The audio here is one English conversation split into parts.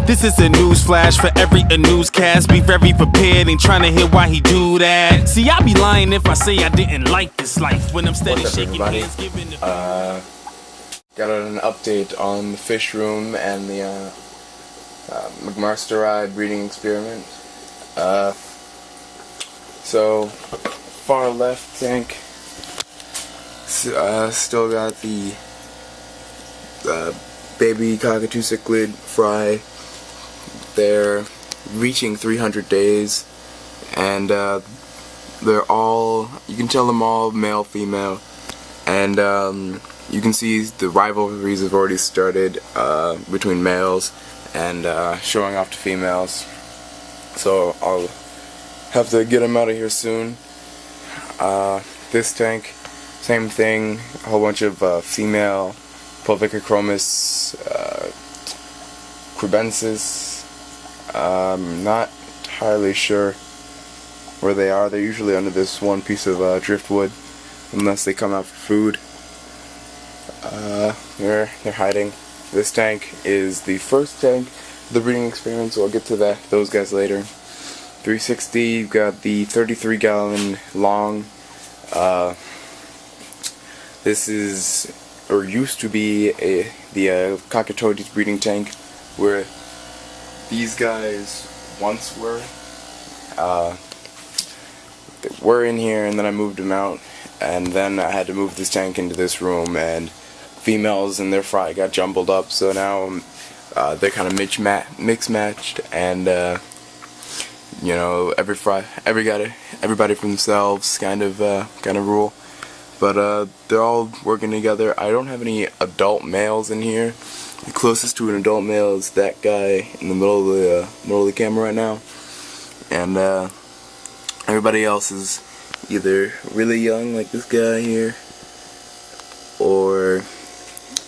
This is a news flash for every newscast. Be very prepared, ain't trying to hear why he do that. See, I be lying if I say I didn't like this life. When I'm steady shaking hands, giving the got an update on the fish room and the McMasterai breeding experiment. So far left tank still got the baby cockatoo cichlid fry. They're reaching 300 days, and they're all, you can tell them all male, female, and you can see the rivalries have already started between males and showing off to females. So I'll have to get them out of here soon. This tank, same thing, a whole bunch of female Pulvicochromis cubensis. Not entirely sure where they are. They're usually under this one piece of driftwood, unless they come out for food. They're hiding. This tank is the first tank of the breeding experiment, so I'll get to those guys later. 360, you've got the 33-gallon long. This is, or used to be, the Cockatodes breeding tank, where these guys once were. They were in here, and then I moved them out, and then I had to move this tank into this room, and females and their fry got jumbled up, so now they're kind of mix-matched, and you know, everybody for themselves kind of rule. But they're all working together. I don't have any adult males in here. The closest to an adult male is that guy in the middle of the camera right now, and everybody else is either really young, like this guy here, or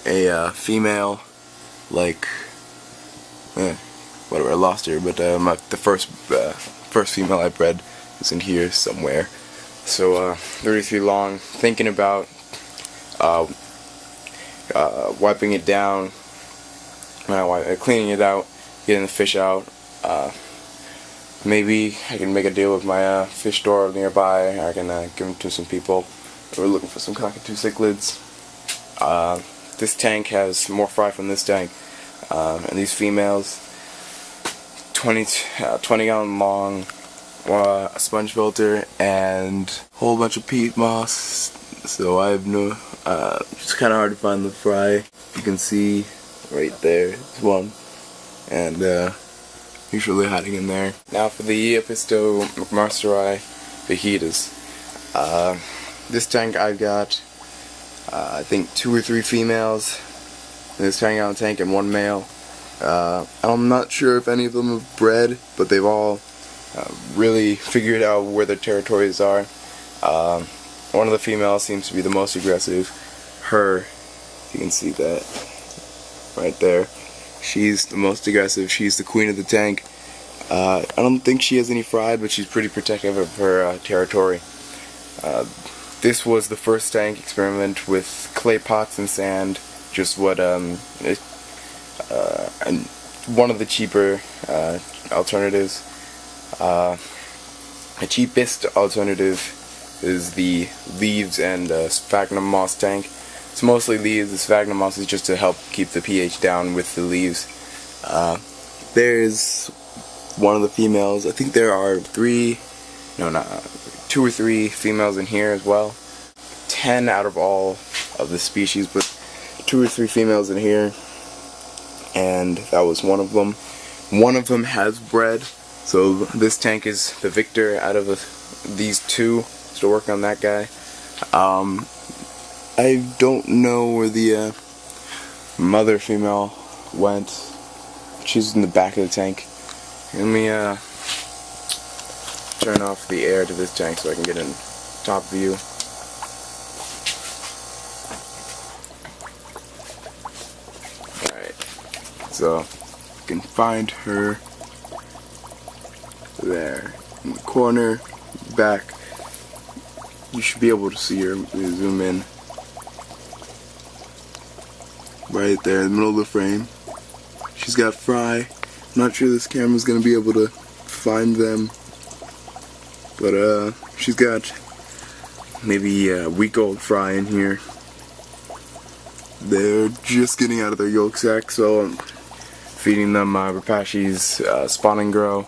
a female, like whatever. I lost her, but the first female I bred is in here somewhere. So 33 long. Thinking about wiping it down. Cleaning it out, getting the fish out. Maybe I can make a deal with my fish store nearby. I can give them to some people who are looking for some cockatoo cichlids. This tank has more fry from this tank, and these females, 20-gallon long, a sponge filter, and a whole bunch of peat moss. So I have no. It's kind of hard to find the fry. You can see. Right there, there's one, and usually hiding in there. Now for the Episto McMasterai fajitas. This tank I've got, I think 2 or 3 females in this 10-gallon tank and 1 male. I'm not sure if any of them have bred, but they've all really figured out where their territories are. One of the females seems to be the most aggressive. Her, you can see that. Right there. She's the most aggressive. She's the queen of the tank. I don't think she has any fry, but she's pretty protective of her territory. This was the first tank experiment with clay pots and sand. Just what and one of the cheaper alternatives. The cheapest alternative is the leaves and sphagnum moss tank. It's mostly leaves. The sphagnum moss is just to help keep the pH down with the leaves. There's one of the females. I think there are 2 or 3 females in here as well. 10 out of all of the species, but 2 or 3 females in here, and that was one of them. One of them has bred, so this tank is the victor out of these 2. Still working on that guy. I don't know where the mother female went. She's in the back of the tank. Let me turn off the air to this tank so I can get in top view. Alright, so you can find her there in the corner, back. You should be able to see her. Zoom in. Right there in the middle of the frame. She's got fry. I'm not sure this camera's gonna be able to find them, but she's got maybe a week-old fry in here. They're just getting out of their yolk sac, so I'm feeding them Rapashi's Spawn and Grow,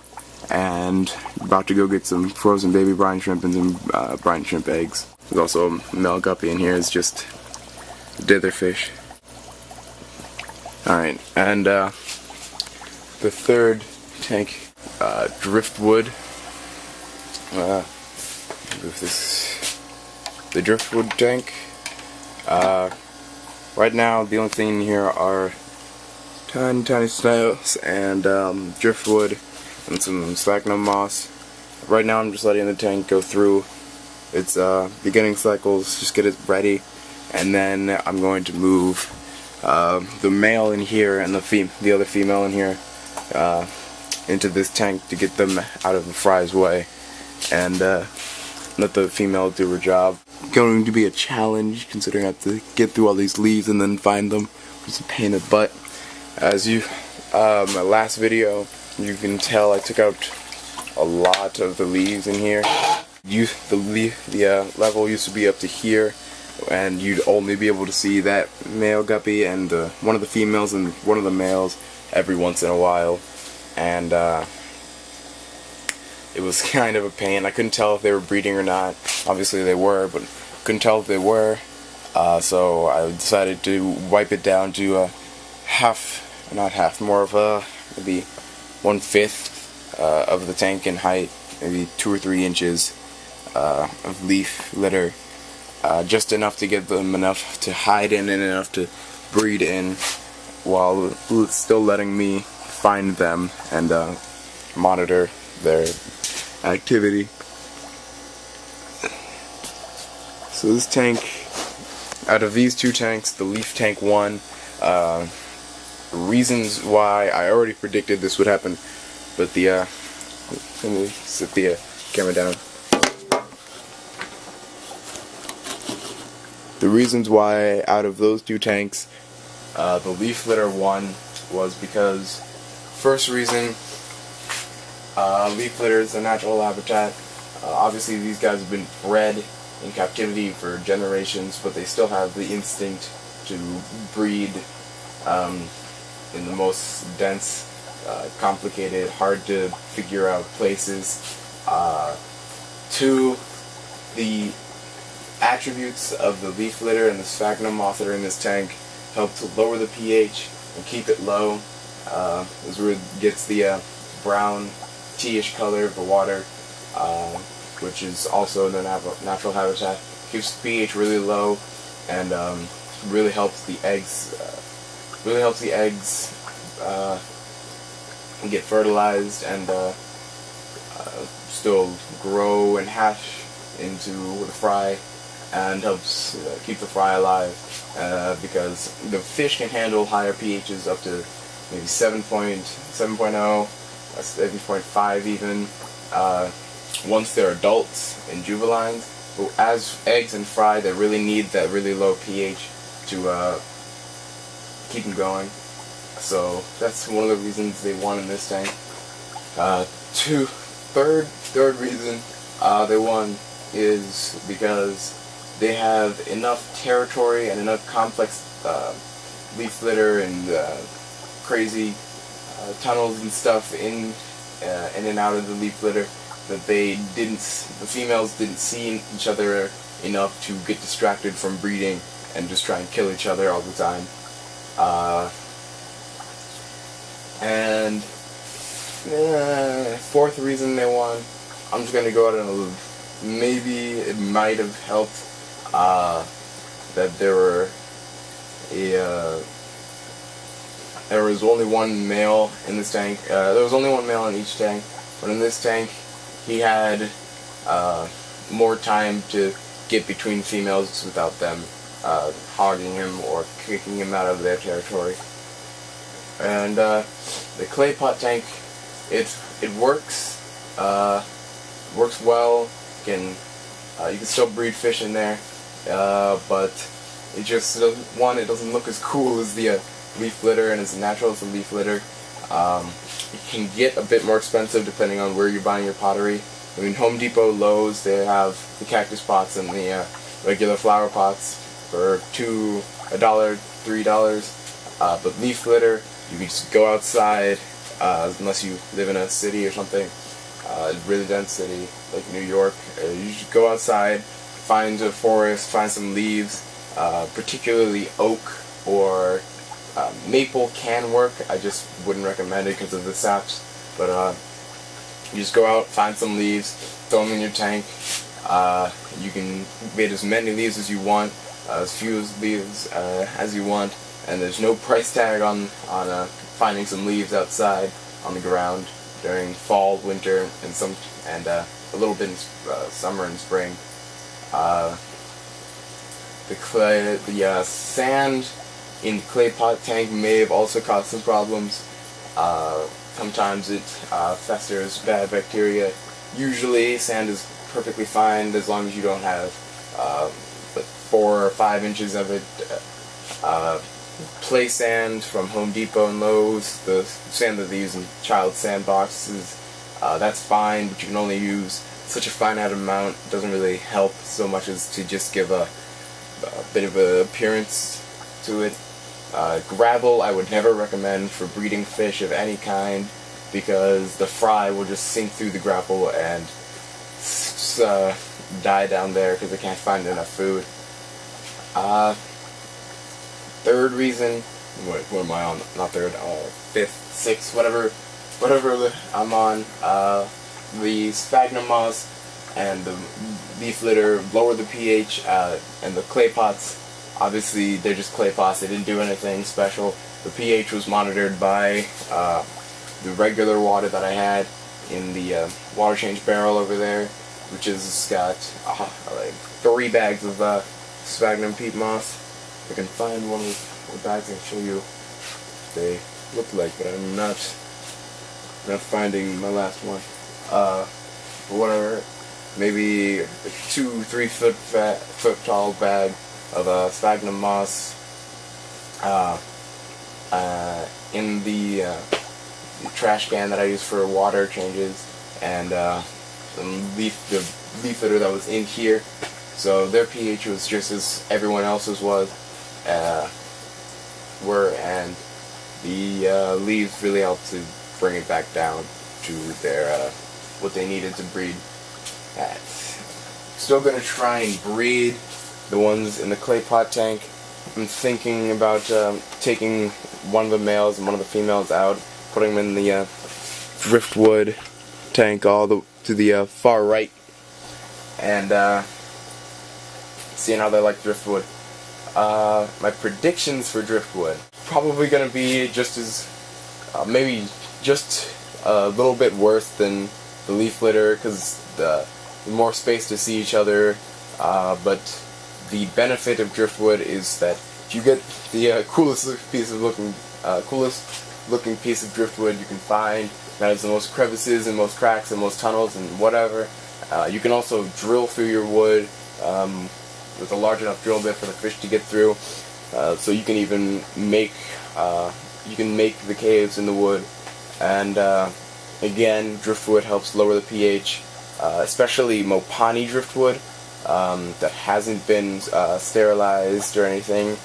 and about to go get some frozen baby brine shrimp and some brine shrimp eggs. There's also a male guppy in here. It's just dither fish. Alright, and the third tank, driftwood. The driftwood tank. Right now, the only thing in here are tiny snails and driftwood and some sphagnum moss. Right now, I'm just letting the tank go through its beginning cycles, just get it ready, and then I'm going to move the male in here and the other female in here into this tank to get them out of the fry's way, and let the female do her job. Going to be a challenge considering I have to get through all these leaves and then find them. It's a pain in the butt. As my last video, you can tell I took out a lot of the leaves in here. The level used to be up to here, and you'd only be able to see that male guppy and one of the females and one of the males every once in a while, and it was kind of a pain. I couldn't tell if they were breeding or not. Obviously they were, but couldn't tell if they were. So I decided to wipe it down to more of maybe 1/5 of the tank in height, maybe 2 or 3 inches of leaf litter, just enough to give them enough to hide in and enough to breed in, while still letting me find them and monitor their activity. So this tank, out of these 2 tanks, the leaf tank 1, reasons why I already predicted this would happen, but let me sit the camera down. The reasons why out of those 2 tanks, the leaf litter 1 was because, first reason, leaf litter is a natural habitat. Obviously these guys have been bred in captivity for generations, but they still have the instinct to breed in the most dense, complicated, hard to figure out places. 2, the attributes of the leaf litter and the sphagnum moss that are in this tank help to lower the pH and keep it low. This is where it gets the brown, teaish color of the water, which is also in the natural habitat. Keeps the pH really low, and really helps the eggs. Get fertilized and still grow and hatch into the fry, and helps keep the fry alive, because the fish can handle higher pHs up to maybe 7.0, 7.5 even, once they're adults and juvenilines. But as eggs and fry, they really need that really low pH to keep them going. So that's one of the reasons they won in this tank. Third reason they won is because they have enough territory and enough complex leaf litter and crazy tunnels and stuff in and out of the leaf litter that the females didn't see each other enough to get distracted from breeding and just try and kill each other all the time. And fourth reason they won, I'm just going to go out on a little, maybe it might have helped that there was only one male in this tank. There was only one male in each tank, but in this tank he had more time to get between females without them hogging him or kicking him out of their territory. And the clay pot tank, it works well. You can still breed fish in there, but it just, one, it doesn't look as cool as the leaf litter, and it's natural. It's a leaf litter. It can get a bit more expensive depending on where you're buying your pottery. I mean, Home Depot, Lowe's, they have the cactus pots and the regular flower pots for $1, $3. But leaf litter, you can just go outside, unless you live in a city or something, a really dense city like New York. You just go outside, find a forest, find some leaves, particularly oak or maple can work. I just wouldn't recommend it because of the saps, but you just go out, find some leaves, throw them in your tank. You can get as many leaves as you want, as few leaves as you want, and there's no price tag on finding some leaves outside on the ground during fall, winter, and a little bit in summer and spring. The sand in the clay pot tank may have also caused some problems. Sometimes it festers bad bacteria. Usually sand is perfectly fine as long as you don't have 4 or 5 inches of it. Play sand from Home Depot and Lowe's, the sand that they use in child sand boxes, that's fine, but you can only use such a finite amount. It doesn't really help so much as to just give a bit of an appearance to it. Gravel I would never recommend for breeding fish of any kind, because the fry will just sink through the gravel and die down there because they can't find enough food. Third reason, what am I on? Not third, fifth, sixth, whatever I'm on. The sphagnum moss and the leaf litter lower the pH, and the clay pots, obviously they're just clay pots, they didn't do anything special. The pH was monitored by the regular water that I had in the water change barrel over there, which has got like 3 bags of sphagnum peat moss. If I can find one of the bags, I can show you what they look like, but I'm not finding my last one. But whatever, maybe a 2-3 foot tall bag of sphagnum moss in the trash can that I use for water changes, and some leaf litter that was in here. So their pH was just as everyone else's were, and the leaves really helped to bring it back down to their what they needed to breed at. Still gonna try and breed the ones in the clay pot tank. I'm thinking about taking one of the males and one of the females out, putting them in the driftwood tank to the far right, and seeing how they like driftwood. My predictions for driftwood, probably gonna be just as, maybe just a little bit worse than the leaf litter, because the more space to see each other, but the benefit of driftwood is that if you get the coolest looking piece of driftwood you can find, that has the most crevices and most cracks and most tunnels and whatever, you can also drill through your wood with a large enough drill bit for the fish to get through, so you can even make the caves in the wood. And again, driftwood helps lower the pH, especially Mopani driftwood that hasn't been sterilized or anything.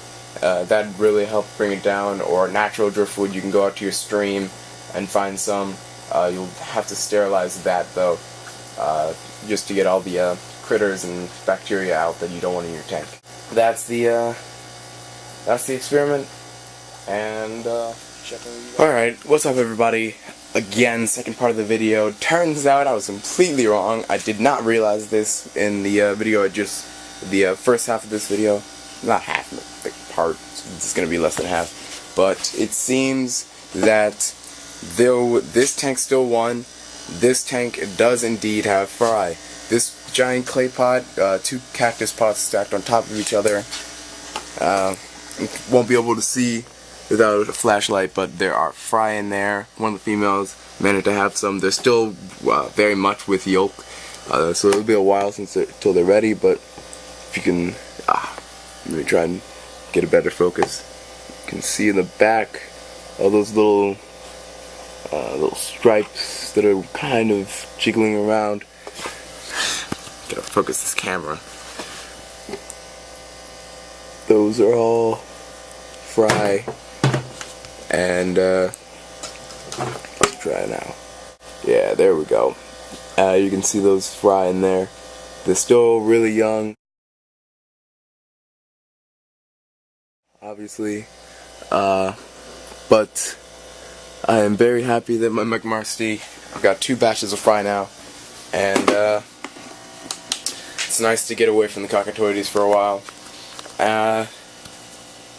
That really helped bring it down. Or natural driftwood, you can go out to your stream and find some. You'll have to sterilize that though, just to get all the critters and bacteria out that you don't want in your tank. That's the experiment, and alright, what's up everybody? Again, second part of the video. Turns out I was completely wrong. I did not realize this in the video, the first half of this video. Not half, the part, it's gonna be less than half. But it seems that though this tank still won, this tank does indeed have fry. This giant clay pot, 2 cactus pots stacked on top of each other. Won't be able to see without a flashlight, but there are fry in there. One of the females managed to have some. They're still very much with yolk, so it'll be a while till they're ready. But if you can, let me try and get a better focus. can see in the back all those little stripes that are kind of jiggling around. Gotta focus this camera. Those are all fry, and let's try it now. Yeah, there we go. You can see those fry in there. They're still really young, obviously, but I am very happy that my McMarsty, I've got 2 batches of fry now, and it's nice to get away from the cockatoides for a while. Yeah,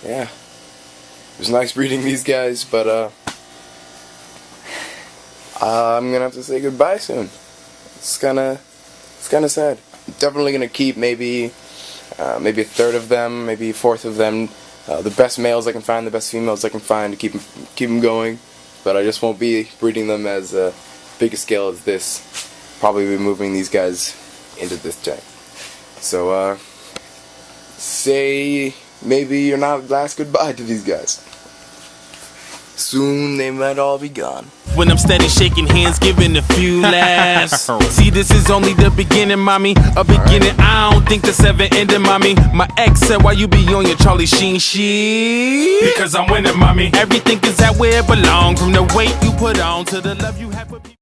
it was nice breeding these guys, but I'm gonna have to say goodbye soon. It's kinda sad. Definitely gonna keep maybe a third of them, maybe a fourth of them, the best males I can find, the best females I can find to keep them going. But I just won't be breeding them as big a scale as this. Probably be moving these guys into this tank. So say maybe your last goodbye to these guys. Soon they might all be gone. When I'm steady shaking hands, giving a few laughs. See, this is only the beginning, mommy. A beginning, I don't think that's ever ending, mommy. My ex said, why you be on your Charlie Sheen shit? Because I'm winning, mommy. Everything is at where it belongs. From the weight you put on to the love you have for people.